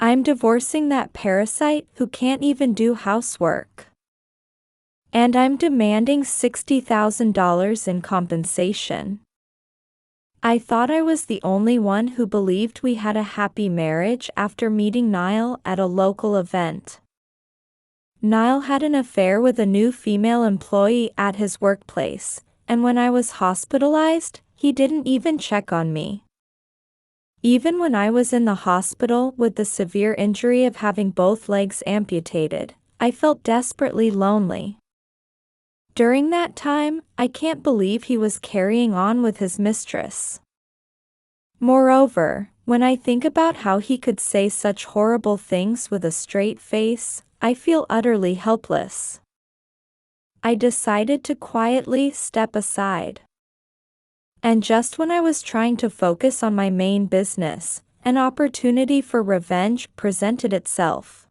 I'm divorcing that parasite who can't even do housework. And I'm demanding $60,000 in compensation. I thought I was the only one who believed we had a happy marriage after meeting Nyle at a local event. Nyle had an affair with a new female employee at his workplace, and when I was hospitalized, he didn't even check on me. Even when I was in the hospital with the severe injury of having both legs amputated, I felt desperately lonely. During that time, I can't believe he was carrying on with his mistress. Moreover, when I think about how he could say such horrible things with a straight face, I feel utterly helpless. I decided to quietly step aside. And just when I was trying to focus on my main business, an opportunity for revenge presented itself.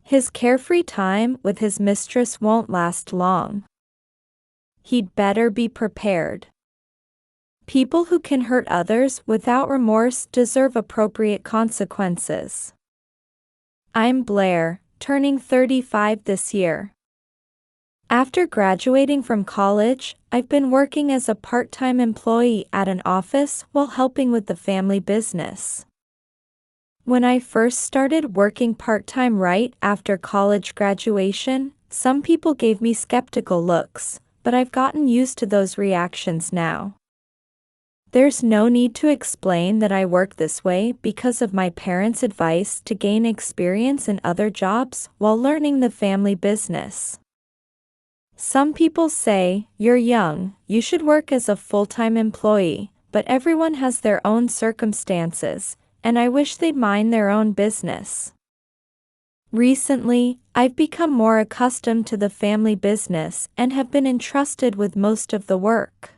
His carefree time with his mistress won't last long. He'd better be prepared. People who can hurt others without remorse deserve appropriate consequences. I'm Blair, turning 35 this year. After graduating from college, I've been working as a part-time employee at an office while helping with the family business. When I first started working part-time right after college graduation, some people gave me skeptical looks, but I've gotten used to those reactions now. There's no need to explain that I work this way because of my parents' advice to gain experience in other jobs while learning the family business. Some people say, "You're young, you should work as a full-time employee," but everyone has their own circumstances, and I wish they'd mind their own business. Recently, I've become more accustomed to the family business and have been entrusted with most of the work.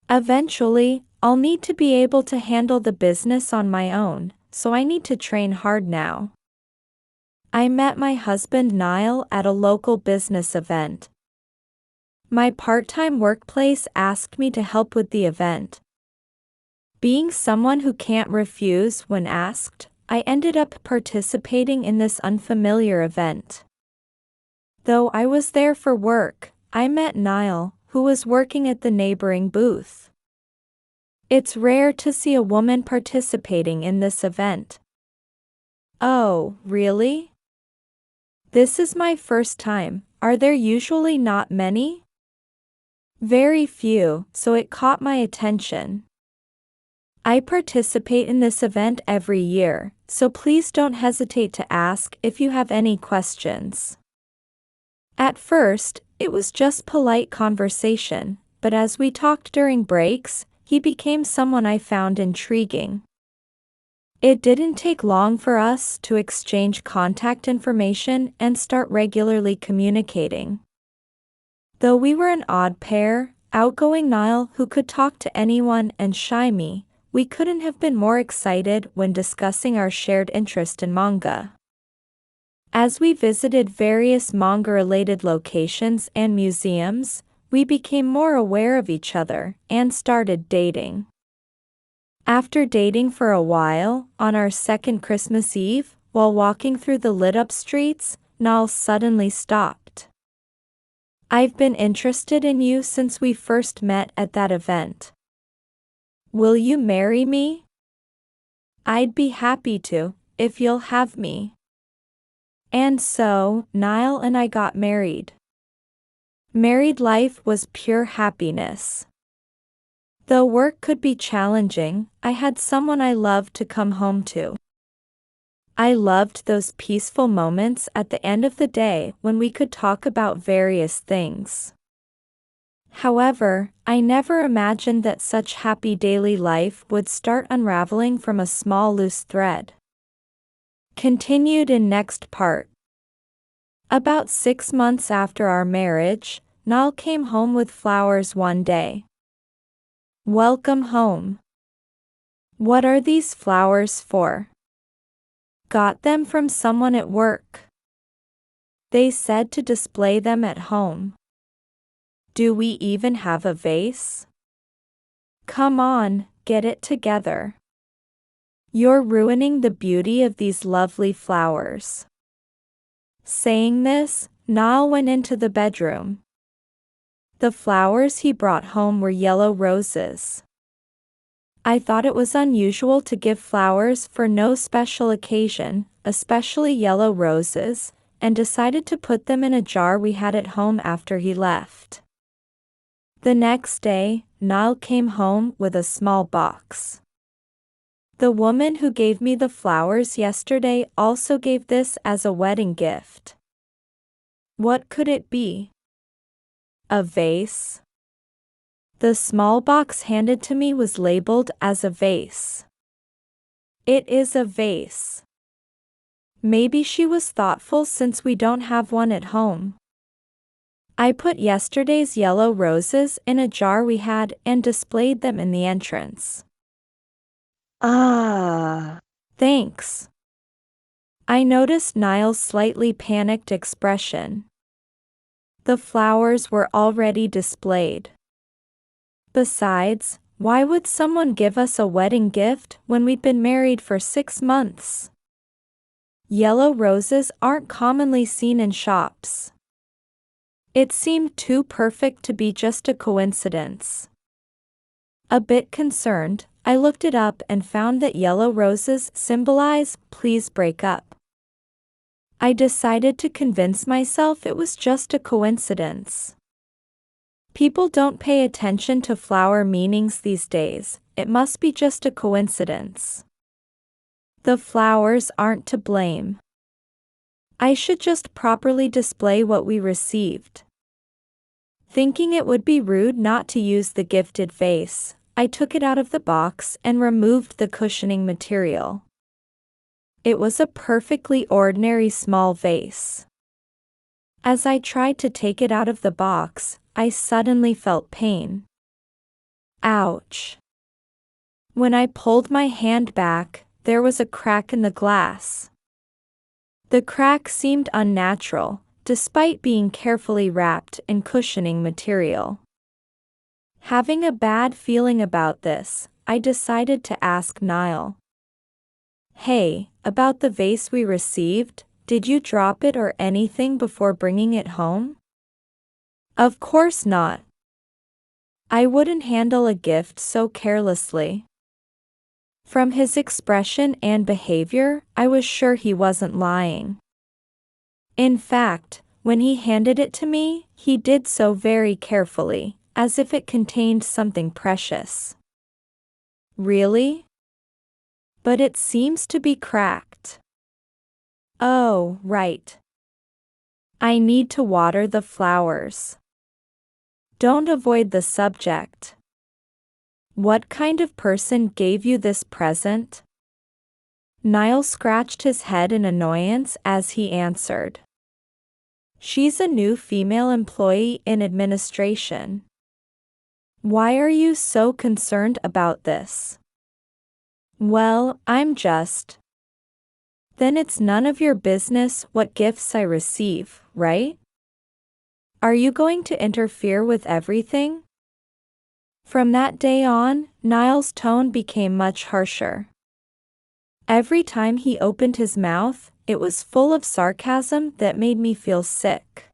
Eventually, I'll need to be able to handle the business on my own, so I need to train hard now. I met my husband Nyle at a local business event. My part-time workplace asked me to help with the event. Being someone who can't refuse when asked, I ended up participating in this unfamiliar event. Though I was there for work, I met Nyle, who was working at the neighboring booth. It's rare to see a woman participating in this event. Oh, really? This is my first time. Are there usually not many? Very few, so it caught my attention. I participate in this event every year, so please don't hesitate to ask if you have any questions. At first, it was just polite conversation, but as we talked during breaks, he became someone I found intriguing. It didn't take long for us to exchange contact information and start regularly communicating. Though we were an odd pair, outgoing Nyle who could talk to anyone and shy me, we couldn't have been more excited when discussing our shared interest in manga. As we visited various manga-related locations and museums, we became more aware of each other and started dating. After dating for a while, on our second Christmas Eve, while walking through the lit-up streets, Nyle suddenly stopped. "I've been interested in you since we first met at that event. Will you marry me?" "I'd be happy to, if you'll have me." And so, Nyle and I got married. Married life was pure happiness. Though work could be challenging, I had someone I loved to come home to. I loved those peaceful moments at the end of the day when we could talk about various things. However, I never imagined that such happy daily life would start unraveling from a small loose thread. Continued in next part. About 6 months after our marriage, Nyle came home with flowers one day. "Welcome home. What are these flowers for?" "Got them from someone at work. They said to display them at home." "Do we even have a vase?" "Come on, get it together." You're ruining the beauty of these lovely flowers. Saying this, Nyle went into the bedroom. The flowers he brought home were yellow roses. I thought it was unusual to give flowers for no special occasion, especially yellow roses, and decided to put them in a jar we had at home after he left. The next day, Nyle came home with a small box. The woman who gave me the flowers yesterday also gave this as a wedding gift. What could it be? A vase? The small box handed to me was labeled as a vase. It is a vase. Maybe she was thoughtful since we don't have one at home. I put yesterday's yellow roses in a jar we had and displayed them in the entrance. Thanks. I noticed Nile's slightly panicked expression. The flowers were already displayed. Besides, why would someone give us a wedding gift when we'd been married for 6 months? Yellow roses aren't commonly seen in shops. It seemed too perfect to be just a coincidence. A bit concerned, I looked it up and found that yellow roses symbolize "please break up." I decided to convince myself it was just a coincidence. People don't pay attention to flower meanings these days, it must be just a coincidence. The flowers aren't to blame. I should just properly display what we received. Thinking it would be rude not to use the gifted vase, I took it out of the box and removed the cushioning material. It was a perfectly ordinary small vase. As I tried to take it out of the box, I suddenly felt pain. Ouch. When I pulled my hand back, there was a crack in the glass. The crack seemed unnatural, despite being carefully wrapped in cushioning material. Having a bad feeling about this, I decided to ask Nyle. Hey, about the vase we received, did you drop it or anything before bringing it home? Of course not. I wouldn't handle a gift so carelessly. From his expression and behavior, I was sure he wasn't lying. In fact, when he handed it to me, he did so very carefully, as if it contained something precious. Really? But it seems to be cracked. Oh, right. I need to water the flowers. Don't avoid the subject. What kind of person gave you this present? Nyle scratched his head in annoyance as he answered. She's a new female employee in administration. Why are you so concerned about this? Well, I'm just. Then it's none of your business what gifts I receive, right? Are you going to interfere with everything? From that day on, Nile's tone became much harsher. Every time he opened his mouth, it was full of sarcasm that made me feel sick.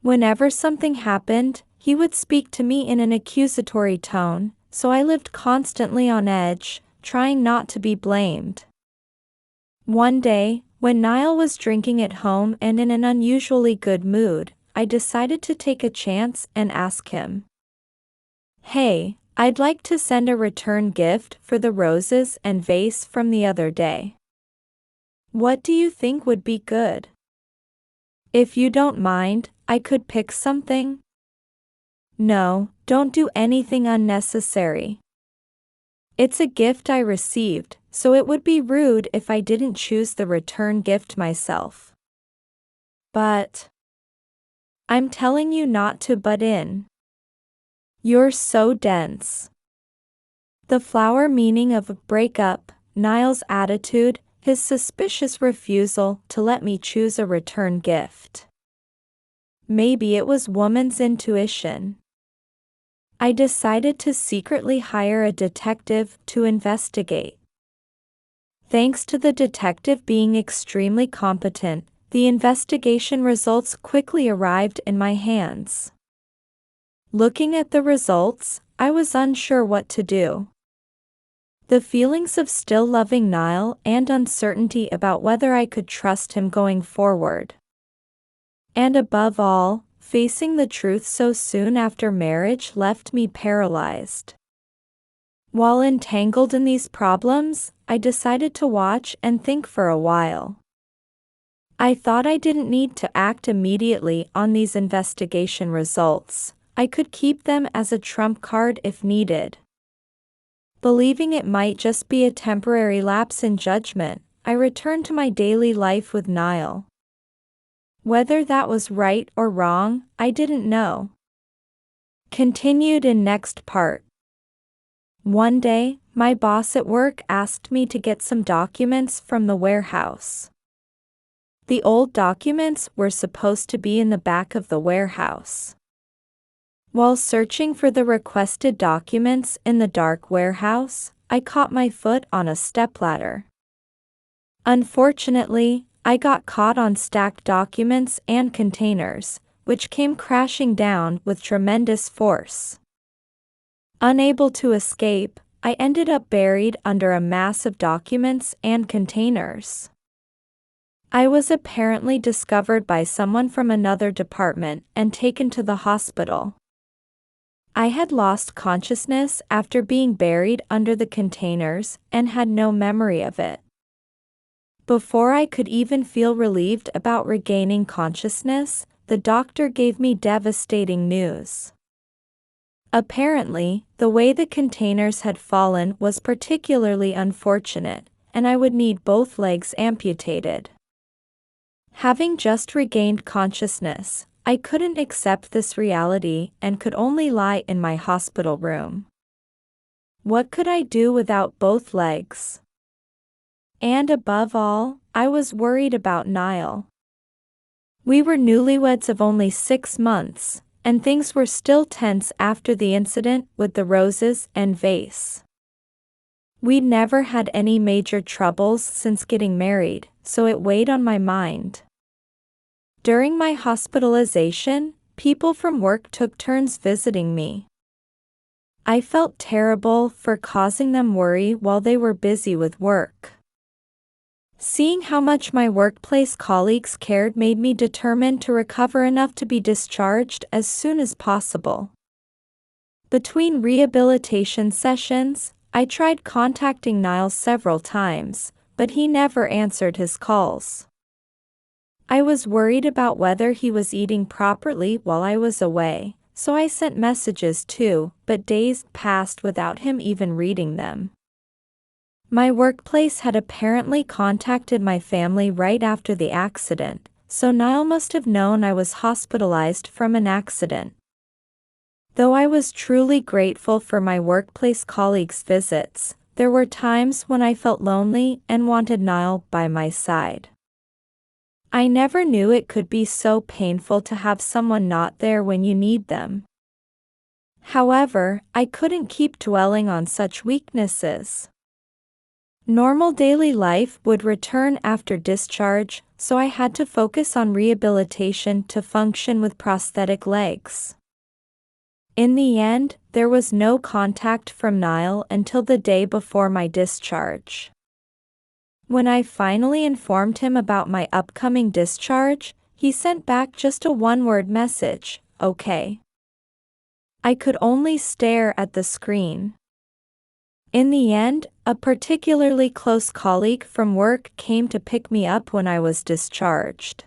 Whenever something happened, he would speak to me in an accusatory tone, so I lived constantly on edge, trying not to be blamed. One day, when Nyle was drinking at home and in an unusually good mood, I decided to take a chance and ask him. Hey, I'd like to send a return gift for the roses and vase from the other day. What do you think would be good? If you don't mind, I could pick something. No, don't do anything unnecessary. It's a gift I received, so it would be rude if I didn't choose the return gift myself. But I'm telling you not to butt in. You're so dense. The flower meaning of break up, Nile's attitude, his suspicious refusal to let me choose a return gift. Maybe it was woman's intuition. I decided to secretly hire a detective to investigate. Thanks to the detective being extremely competent, the investigation results quickly arrived in my hands. Looking at the results, I was unsure what to do. The feelings of still loving Nyle and uncertainty about whether I could trust him going forward. And above all, facing the truth so soon after marriage left me paralyzed. While entangled in these problems, I decided to watch and think for a while. I thought I didn't need to act immediately on these investigation results. I could keep them as a trump card if needed. Believing it might just be a temporary lapse in judgment, I returned to my daily life with Nyle. Whether that was right or wrong, I didn't know. Continued in next part. One day, my boss at work asked me to get some documents from the warehouse. The old documents were supposed to be in the back of the warehouse. While searching for the requested documents in the dark warehouse, I caught my foot on a stepladder. Unfortunately, I got caught on stacked documents and containers, which came crashing down with tremendous force. Unable to escape, I ended up buried under a mass of documents and containers. I was apparently discovered by someone from another department and taken to the hospital. I had lost consciousness after being buried under the containers and had no memory of it. Before I could even feel relieved about regaining consciousness, the doctor gave me devastating news. Apparently, the way the containers had fallen was particularly unfortunate, and I would need both legs amputated. Having just regained consciousness, I couldn't accept this reality and could only lie in my hospital room. What could I do without both legs? And above all, I was worried about Nyle. We were newlyweds of only 6 months, and things were still tense after the incident with the roses and vase. We'd never had any major troubles since getting married, so it weighed on my mind. During my hospitalization, people from work took turns visiting me. I felt terrible for causing them worry while they were busy with work. Seeing how much my workplace colleagues cared made me determined to recover enough to be discharged as soon as possible. Between rehabilitation sessions, I tried contacting Nyle several times, but he never answered his calls. I was worried about whether he was eating properly while I was away, so I sent messages too, but days passed without him even reading them. My workplace had apparently contacted my family right after the accident, so Nyle must have known I was hospitalized from an accident. Though I was truly grateful for my workplace colleagues' visits, there were times when I felt lonely and wanted Nyle by my side. I never knew it could be so painful to have someone not there when you need them. However, I couldn't keep dwelling on such weaknesses. Normal daily life would return after discharge, so I had to focus on rehabilitation to function with prosthetic legs. In the end, there was no contact from Nyle until the day before my discharge. When I finally informed him about my upcoming discharge, he sent back just a one-word message, "Okay." I could only stare at the screen. In the end, a particularly close colleague from work came to pick me up when I was discharged.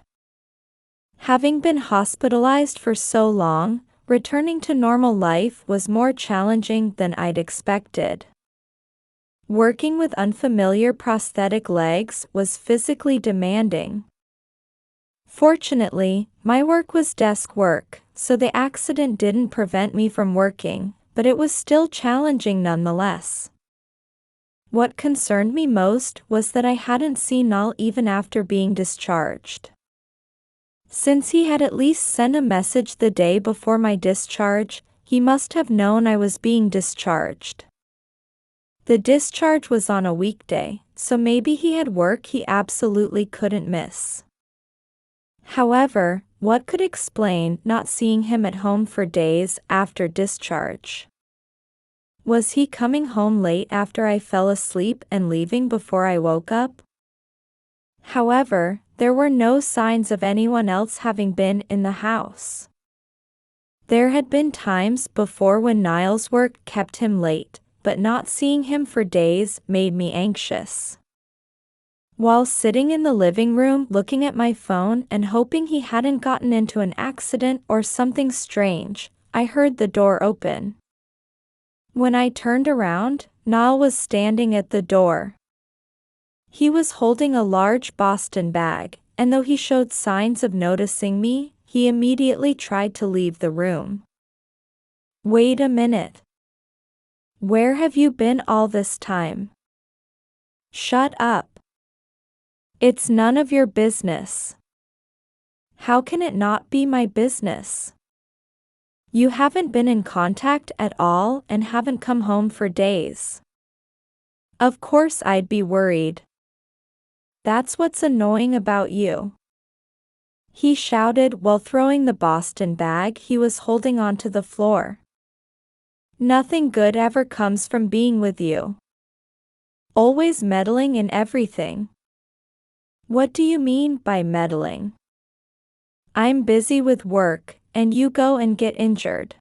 Having been hospitalized for so long, returning to normal life was more challenging than I'd expected. Working with unfamiliar prosthetic legs was physically demanding. Fortunately, my work was desk work, so the accident didn't prevent me from working, but it was still challenging nonetheless. What concerned me most was that I hadn't seen Nyle even after being discharged. Since he had at least sent a message the day before my discharge, he must have known I was being discharged. The discharge was on a weekday, so maybe he had work he absolutely couldn't miss. However, what could explain not seeing him at home for days after discharge? Was he coming home late after I fell asleep and leaving before I woke up? However, there were no signs of anyone else having been in the house. There had been times before when Nile's work kept him late, but not seeing him for days made me anxious. While sitting in the living room looking at my phone and hoping he hadn't gotten into an accident or something strange, I heard the door open. When I turned around, Nyle was standing at the door. He was holding a large Boston bag, and though he showed signs of noticing me, he immediately tried to leave the room. Wait a minute. Where have you been all this time? Shut up. It's none of your business. How can it not be my business? You haven't been in contact at all and haven't come home for days. Of course I'd be worried. That's what's annoying about you. He shouted while throwing the Boston bag he was holding onto the floor. Nothing good ever comes from being with you. Always meddling in everything. What do you mean by meddling? I'm busy with work, and you go and get injured.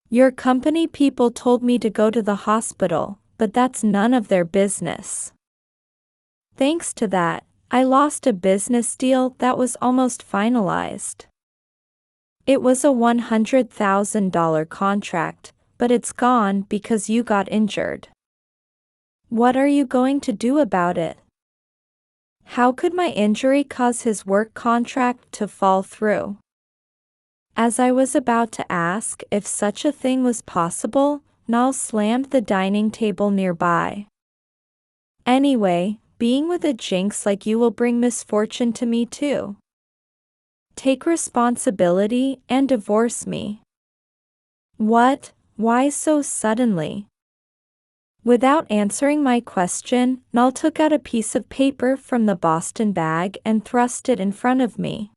Your company people told me to go to the hospital, but that's none of their business. Thanks to that, I lost a business deal that was almost finalized. It was a $100,000 contract, but it's gone because you got injured. What are you going to do about it? How could my injury cause his work contract to fall through? As I was about to ask if such a thing was possible, Nyle slammed the dining table nearby. Anyway, being with a jinx like you will bring misfortune to me too. Take responsibility and divorce me. What? Why so suddenly? Without answering my question, Nyle took out a piece of paper from the Boston bag and thrust it in front of me.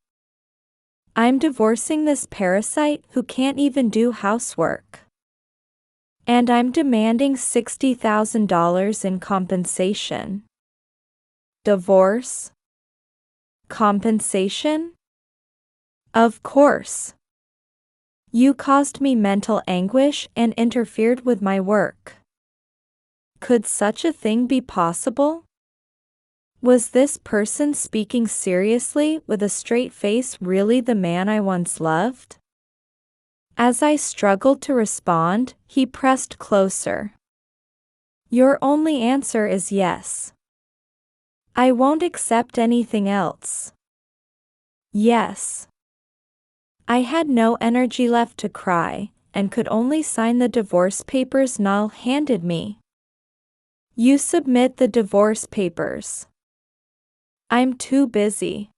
I'm divorcing this parasite who can't even do housework. And I'm demanding $60,000 in compensation. Divorce? Compensation? Of course. You caused me mental anguish and interfered with my work. Could such a thing be possible? Was this person speaking seriously with a straight face really the man I once loved? As I struggled to respond, he pressed closer. Your only answer is yes. I won't accept anything else. Yes. I had no energy left to cry, and could only sign the divorce papers Nyle handed me. You submit the divorce papers. I'm too busy.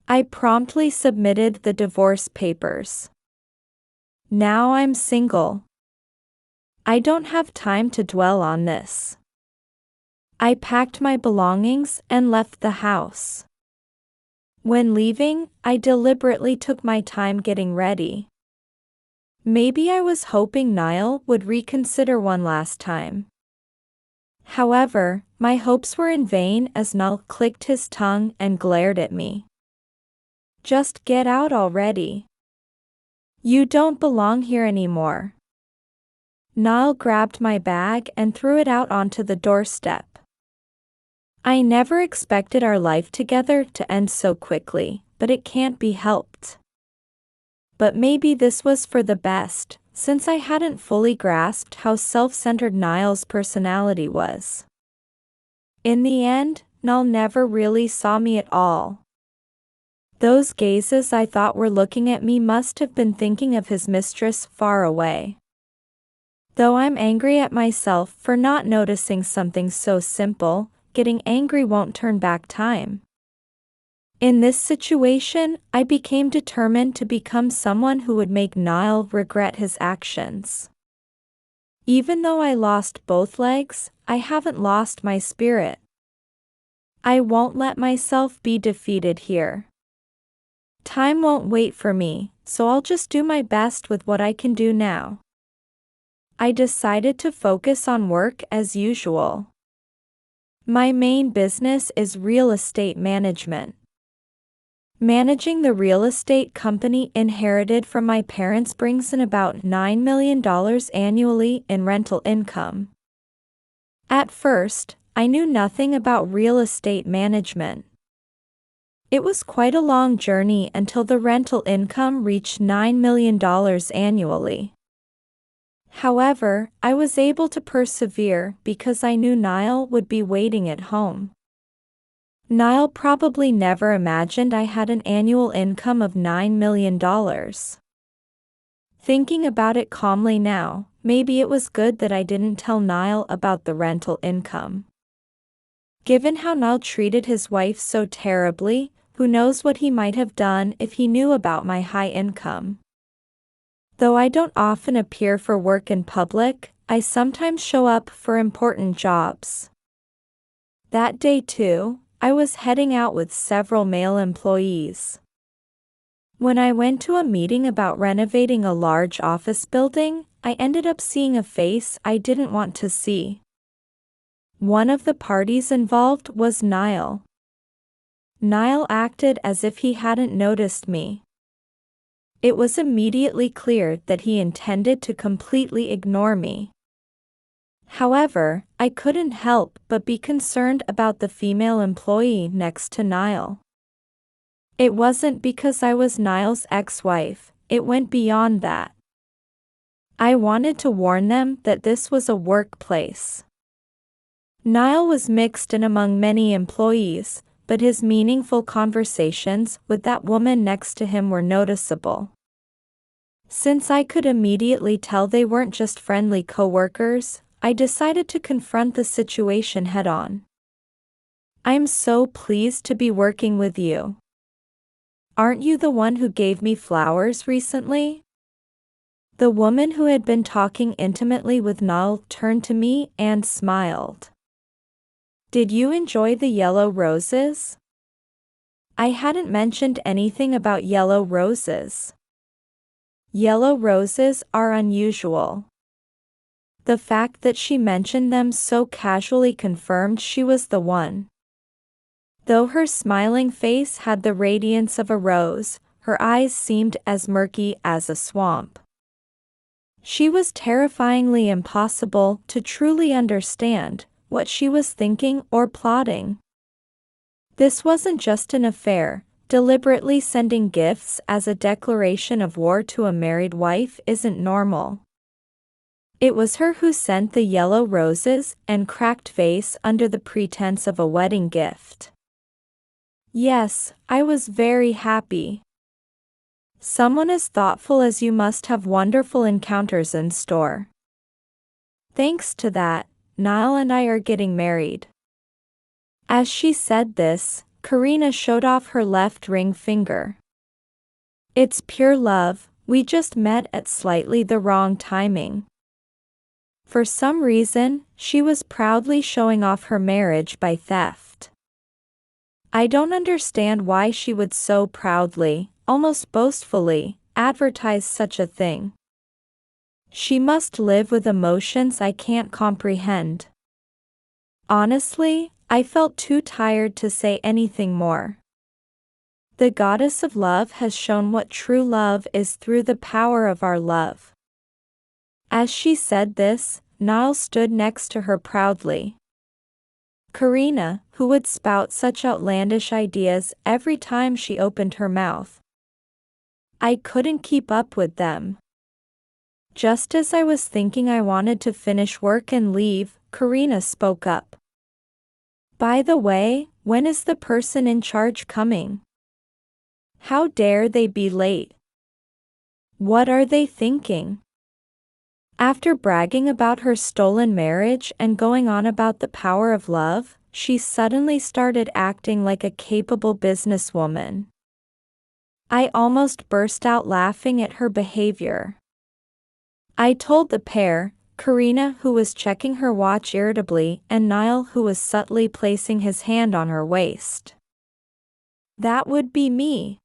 I promptly submitted the divorce papers. Now I'm single. I don't have time to dwell on this. I packed my belongings and left the house. When leaving, I deliberately took my time getting ready. Maybe I was hoping Nyle would reconsider one last time. However, my hopes were in vain as Nyle clicked his tongue and glared at me. Just get out already. You don't belong here anymore. Nyle grabbed my bag and threw it out onto the doorstep. I never expected our life together to end so quickly, but it can't be helped. But maybe this was for the best, since I hadn't fully grasped how self-centered Nile's personality was. In the end, Nyle never really saw me at all. Those gazes I thought were looking at me must have been thinking of his mistress far away. Though I'm angry at myself for not noticing something so simple, getting angry won't turn back time. In this situation, I became determined to become someone who would make Nyle regret his actions. Even though I lost both legs, I haven't lost my spirit. I won't let myself be defeated here. Time won't wait for me, so I'll just do my best with what I can do now. I decided to focus on work as usual. My main business is real estate management. Managing the real estate company inherited from my parents brings in about $9 million annually in rental income. At first, I knew nothing about real estate management. It was quite a long journey until the rental income reached $9 million annually. However, I was able to persevere because I knew Nyle would be waiting at home. Nyle probably never imagined I had an annual income of $9 million. Thinking about it calmly now, maybe it was good that I didn't tell Nyle about the rental income. Given how Nyle treated his wife so terribly, who knows what he might have done if he knew about my high income. Though I don't often appear for work in public, I sometimes show up for important jobs. That day too, I was heading out with several male employees. When I went to a meeting about renovating a large office building, I ended up seeing a face I didn't want to see. One of the parties involved was Nyle. Nyle acted as if he hadn't noticed me. It was immediately clear that he intended to completely ignore me. However, I couldn't help but be concerned about the female employee next to Nyle. It wasn't because I was Nyle's ex-wife, it went beyond that. I wanted to warn them that this was a workplace. Nyle was mixed in among many employees, but his meaningful conversations with that woman next to him were noticeable. Since I could immediately tell they weren't just friendly coworkers, I decided to confront the situation head-on. "I'm so pleased to be working with you. Aren't you the one who gave me flowers recently?" The woman who had been talking intimately with Nyle turned to me and smiled. "Did you enjoy the yellow roses?" I hadn't mentioned anything about yellow roses. Yellow roses are unusual. The fact that she mentioned them so casually confirmed she was the one. Though her smiling face had the radiance of a rose, her eyes seemed as murky as a swamp. She was terrifyingly impossible to truly understand what she was thinking or plotting. This wasn't just an affair. Deliberately sending gifts as a declaration of war to a married wife isn't normal. It was her who sent the yellow roses and cracked vase under the pretense of a wedding gift. Yes, I was very happy. Someone as thoughtful as you must have wonderful encounters in store. Thanks to that, Nyle and I are getting married. As she said this, Karina showed off her left ring finger. It's pure love, we just met at slightly the wrong timing. For some reason, she was proudly showing off her marriage by theft. I don't understand why she would so proudly, almost boastfully, advertise such a thing. She must live with emotions I can't comprehend. Honestly, I felt too tired to say anything more. The goddess of love has shown what true love is through the power of our love. As she said this, Nyle stood next to her proudly. Karina, who would spout such outlandish ideas every time she opened her mouth. I couldn't keep up with them. Just as I was thinking I wanted to finish work and leave, Karina spoke up. By the way, when is the person in charge coming? How dare they be late? What are they thinking? After bragging about her stolen marriage and going on about the power of love, she suddenly started acting like a capable businesswoman. I almost burst out laughing at her behavior. I told the pair, Karina, who was checking her watch irritably, and Nyle, who was subtly placing his hand on her waist. That would be me.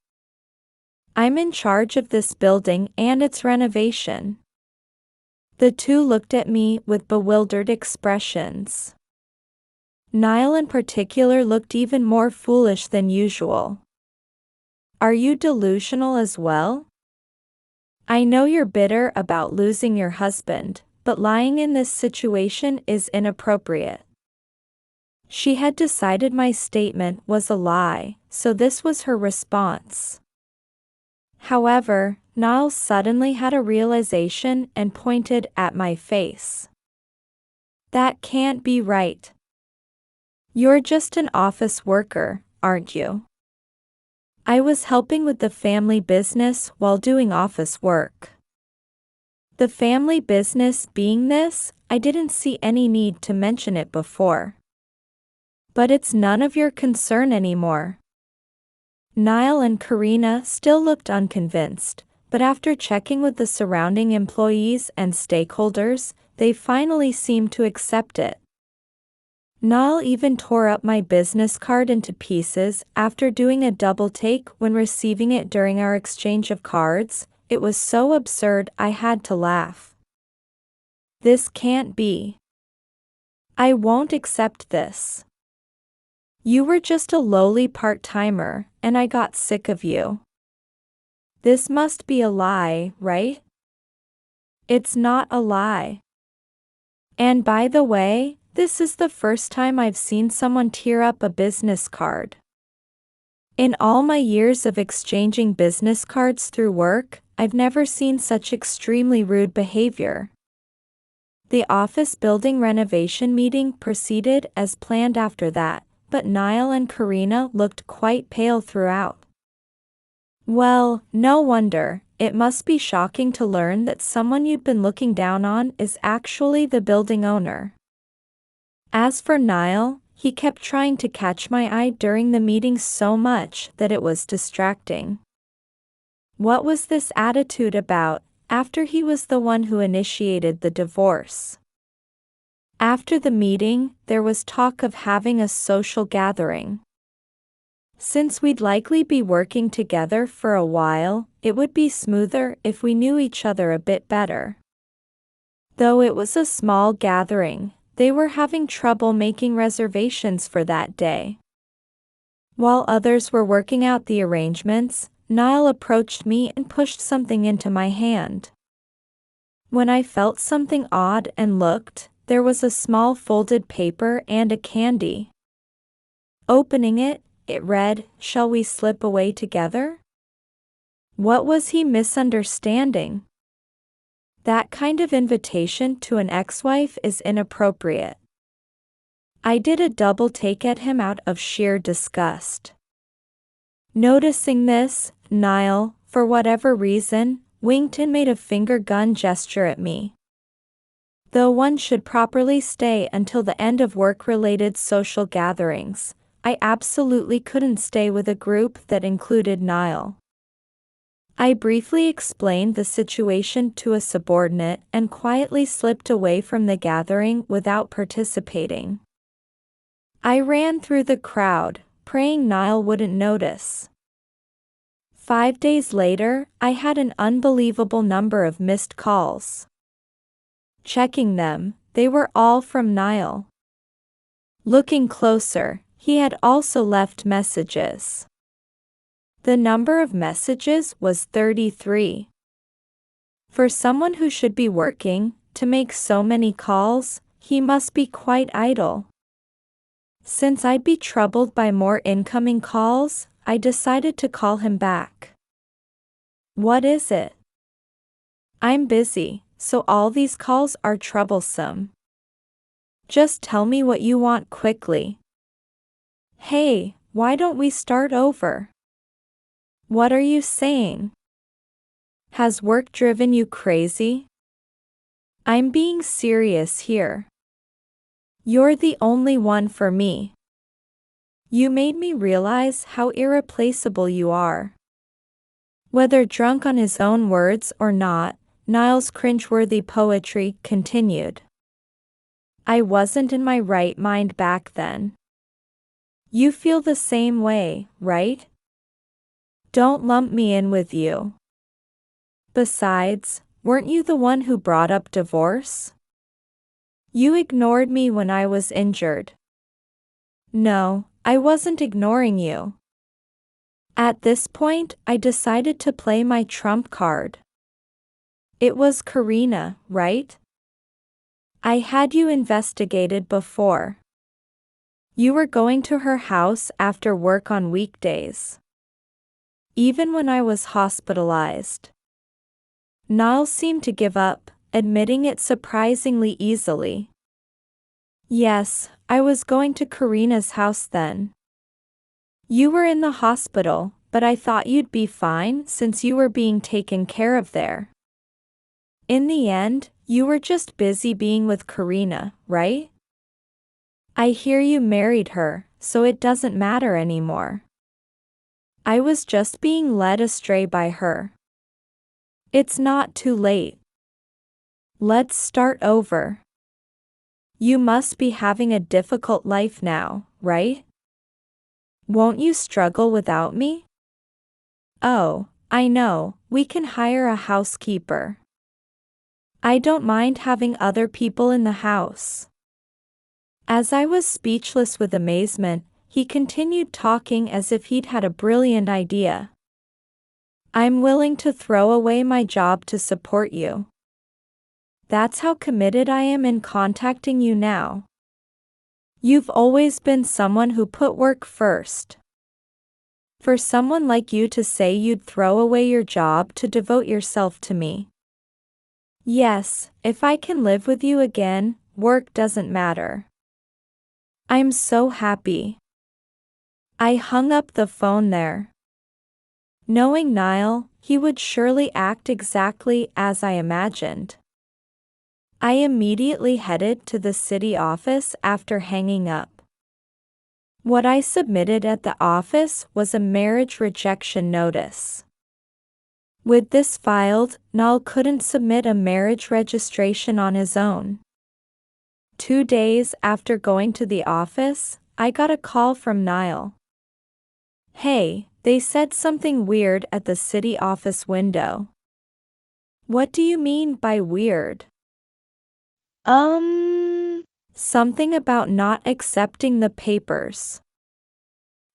I'm in charge of this building and its renovation. The two looked at me with bewildered expressions. Nyle in particular looked even more foolish than usual. Are you delusional as well? I know you're bitter about losing your husband, but lying in this situation is inappropriate. She had decided my statement was a lie, so this was her response. However, Nyle suddenly had a realization and pointed at my face. That can't be right. You're just an office worker, aren't you? I was helping with the family business while doing office work. The family business being this, I didn't see any need to mention it before. But it's none of your concern anymore. Nyle and Karina still looked unconvinced, but after checking with the surrounding employees and stakeholders, they finally seemed to accept it. Nyle even tore up my business card into pieces after doing a double take when receiving it during our exchange of cards. It was so absurd I had to laugh. This can't be. I won't accept this. You were just a lowly part-timer, and I got sick of you. This must be a lie, right? It's not a lie. And by the way, this is the first time I've seen someone tear up a business card. In all my years of exchanging business cards through work, I've never seen such extremely rude behavior. The office building renovation meeting proceeded as planned after that, but Nyle and Karina looked quite pale throughout. Well, no wonder. It must be shocking to learn that someone you'd been looking down on is actually the building owner. As for Nyle, he kept trying to catch my eye during the meeting so much that it was distracting. What was this attitude about, after he was the one who initiated the divorce? After the meeting, there was talk of having a social gathering. Since we'd likely be working together for a while, it would be smoother if we knew each other a bit better. Though it was a small gathering, they were having trouble making reservations for that day. While others were working out the arrangements, Nyle approached me and pushed something into my hand. When I felt something odd and looked, there was a small folded paper and a candy. Opening it, it read, "Shall we slip away together?" What was he misunderstanding? That kind of invitation to an ex-wife is inappropriate. I did a double take at him out of sheer disgust. Noticing this, Nyle, for whatever reason, winked and made a finger gun gesture at me. Though one should properly stay until the end of work-related social gatherings, I absolutely couldn't stay with a group that included Nyle. I briefly explained the situation to a subordinate and quietly slipped away from the gathering without participating. I ran through the crowd, praying Nyle wouldn't notice. 5 days later, I had an unbelievable number of missed calls. Checking them, they were all from Nyle. Looking closer, he had also left messages. The number of messages was 33. For someone who should be working, to make so many calls, he must be quite idle. Since I'd be troubled by more incoming calls, I decided to call him back. What is it? I'm busy, so all these calls are troublesome. Just tell me what you want quickly. Hey, why don't we start over? What are you saying? Has work driven you crazy? I'm being serious here. You're the only one for me. You made me realize how irreplaceable you are. Whether drunk on his own words or not, Nile's cringeworthy poetry continued. I wasn't in my right mind back then. You feel the same way, right? Don't lump me in with you. Besides, weren't you the one who brought up divorce? You ignored me when I was injured. No, I wasn't ignoring you. At this point, I decided to play my trump card. It was Karina, right? I had you investigated before. You were going to her house after work on weekdays. Even when I was hospitalized. Nyle seemed to give up, admitting it surprisingly easily. Yes, I was going to Karina's house then. You were in the hospital, but I thought you'd be fine since you were being taken care of there. In the end, you were just busy being with Karina, right? I hear you married her, so it doesn't matter anymore. I was just being led astray by her. It's not too late. Let's start over. You must be having a difficult life now, right? Won't you struggle without me? Oh, I know, we can hire a housekeeper. I don't mind having other people in the house. As I was speechless with amazement, he continued talking as if he'd had a brilliant idea. I'm willing to throw away my job to support you. That's how committed I am in contacting you now. You've always been someone who put work first. For someone like you to say you'd throw away your job to devote yourself to me. Yes, if I can live with you again, work doesn't matter. I'm so happy. I hung up the phone there. Knowing Nyle, he would surely act exactly as I imagined. I immediately headed to the city office after hanging up. What I submitted at the office was a marriage rejection notice. With this filed, Nyle couldn't submit a marriage registration on his own. 2 days after going to the office, I got a call from Nyle. Hey, they said something weird at the city office window. What do you mean by weird? Something about not accepting the papers.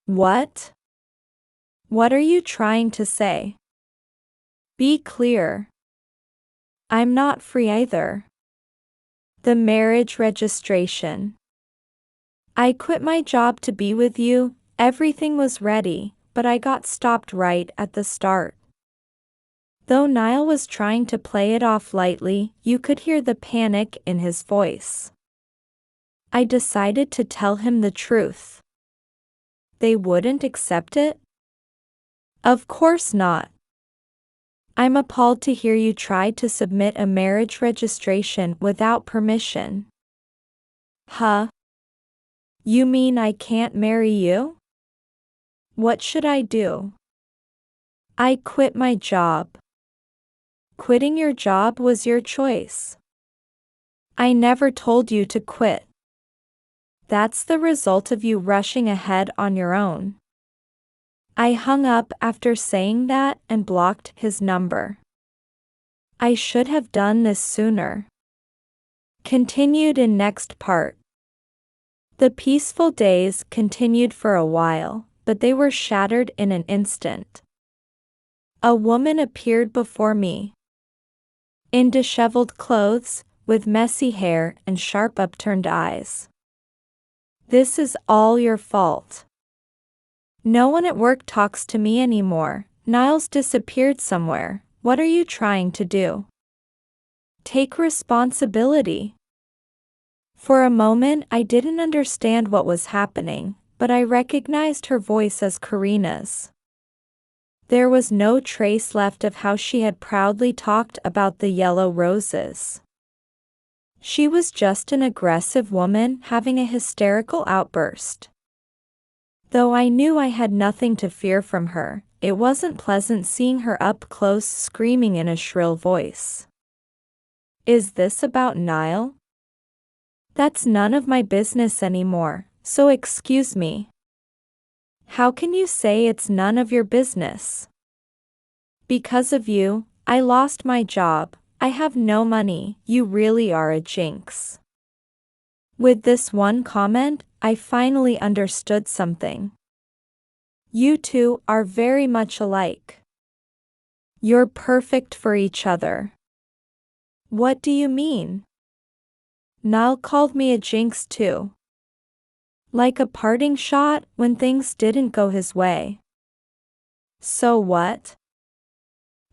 What? What are you trying to say? Be clear. I'm not free either. The marriage registration. I quit my job to be with you, everything was ready, but I got stopped right at the start. Though Nyle was trying to play it off lightly, you could hear the panic in his voice. I decided to tell him the truth. They wouldn't accept it? Of course not. I'm appalled to hear you tried to submit a marriage registration without permission. Huh? You mean I can't marry you? What should I do? I quit my job. Quitting your job was your choice. I never told you to quit. That's the result of you rushing ahead on your own. I hung up after saying that and blocked his number. I should have done this sooner. Continued in next part. The peaceful days continued for a while, but they were shattered in an instant. A woman appeared before me. In disheveled clothes, with messy hair and sharp upturned eyes. This is all your fault. No one at work talks to me anymore. Niles disappeared somewhere. What are you trying to do? Take responsibility. For a moment I didn't understand what was happening, but I recognized her voice as Karina's. There was no trace left of how she had proudly talked about the yellow roses. She was just an aggressive woman having a hysterical outburst. Though I knew I had nothing to fear from her, it wasn't pleasant seeing her up close screaming in a shrill voice. Is this about Nyle? That's none of my business anymore, so excuse me. How can you say it's none of your business? Because of you, I lost my job, I have no money, you really are a jinx. With this one comment, I finally understood something. You two are very much alike. You're perfect for each other. What do you mean? Nyle called me a jinx too. Like a parting shot when things didn't go his way. So what?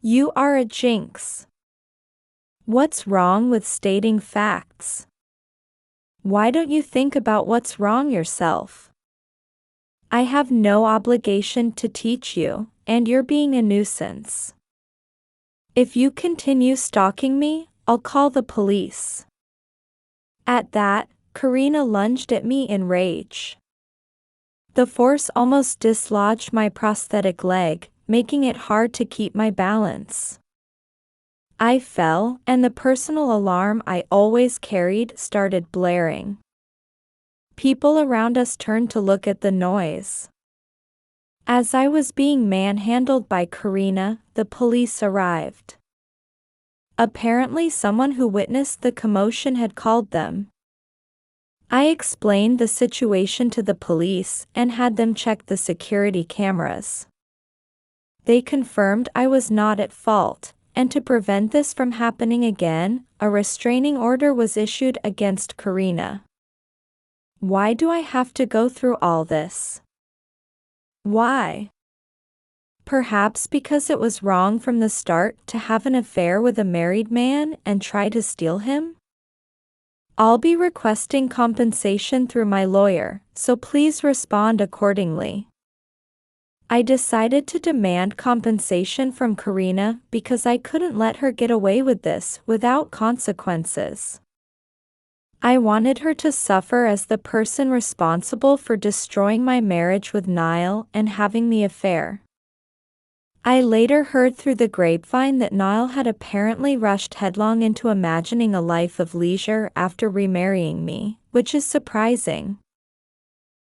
You are a jinx. What's wrong with stating facts? Why don't you think about what's wrong yourself? I have no obligation to teach you, and you're being a nuisance. If you continue stalking me, I'll call the police. At that, Karina lunged at me in rage. The force almost dislodged my prosthetic leg, making it hard to keep my balance. I fell, and the personal alarm I always carried started blaring. People around us turned to look at the noise. As I was being manhandled by Karina, the police arrived. Apparently someone who witnessed the commotion had called them. I explained the situation to the police and had them check the security cameras. They confirmed I was not at fault, and to prevent this from happening again, a restraining order was issued against Karina. Why do I have to go through all this? Why? Perhaps because it was wrong from the start to have an affair with a married man and try to steal him? I'll be requesting compensation through my lawyer, so please respond accordingly. I decided to demand compensation from Karina because I couldn't let her get away with this without consequences. I wanted her to suffer as the person responsible for destroying my marriage with Nyle and having the affair. I later heard through the grapevine that Nyle had apparently rushed headlong into imagining a life of leisure after remarrying me, which is surprising.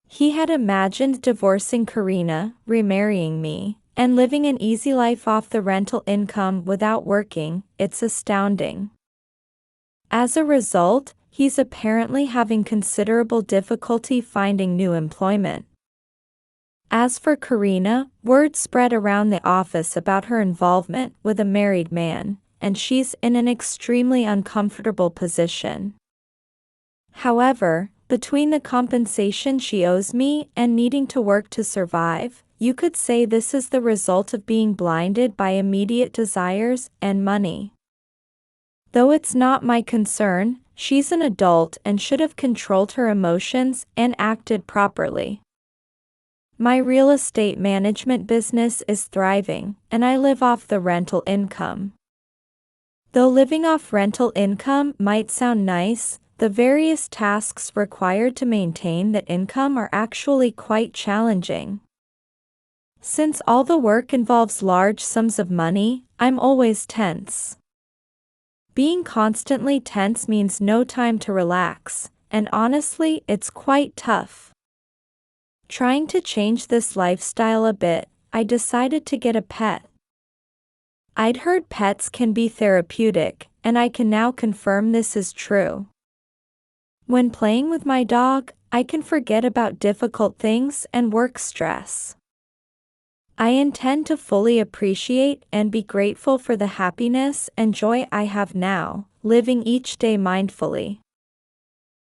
He had imagined divorcing Karina, remarrying me, and living an easy life off the rental income without working. It's astounding. As a result, he's apparently having considerable difficulty finding new employment. As for Karina, word spread around the office about her involvement with a married man, and she's in an extremely uncomfortable position. However, between the compensation she owes me and needing to work to survive, you could say this is the result of being blinded by immediate desires and money. Though it's not my concern, she's an adult and should have controlled her emotions and acted properly. My real estate management business is thriving, and I live off the rental income. Though living off rental income might sound nice, the various tasks required to maintain that income are actually quite challenging. Since all the work involves large sums of money, I'm always tense. Being constantly tense means no time to relax, and honestly, it's quite tough. Trying to change this lifestyle a bit, I decided to get a pet. I'd heard pets can be therapeutic, and I can now confirm this is true. When playing with my dog, I can forget about difficult things and work stress. I intend to fully appreciate and be grateful for the happiness and joy I have now, living each day mindfully.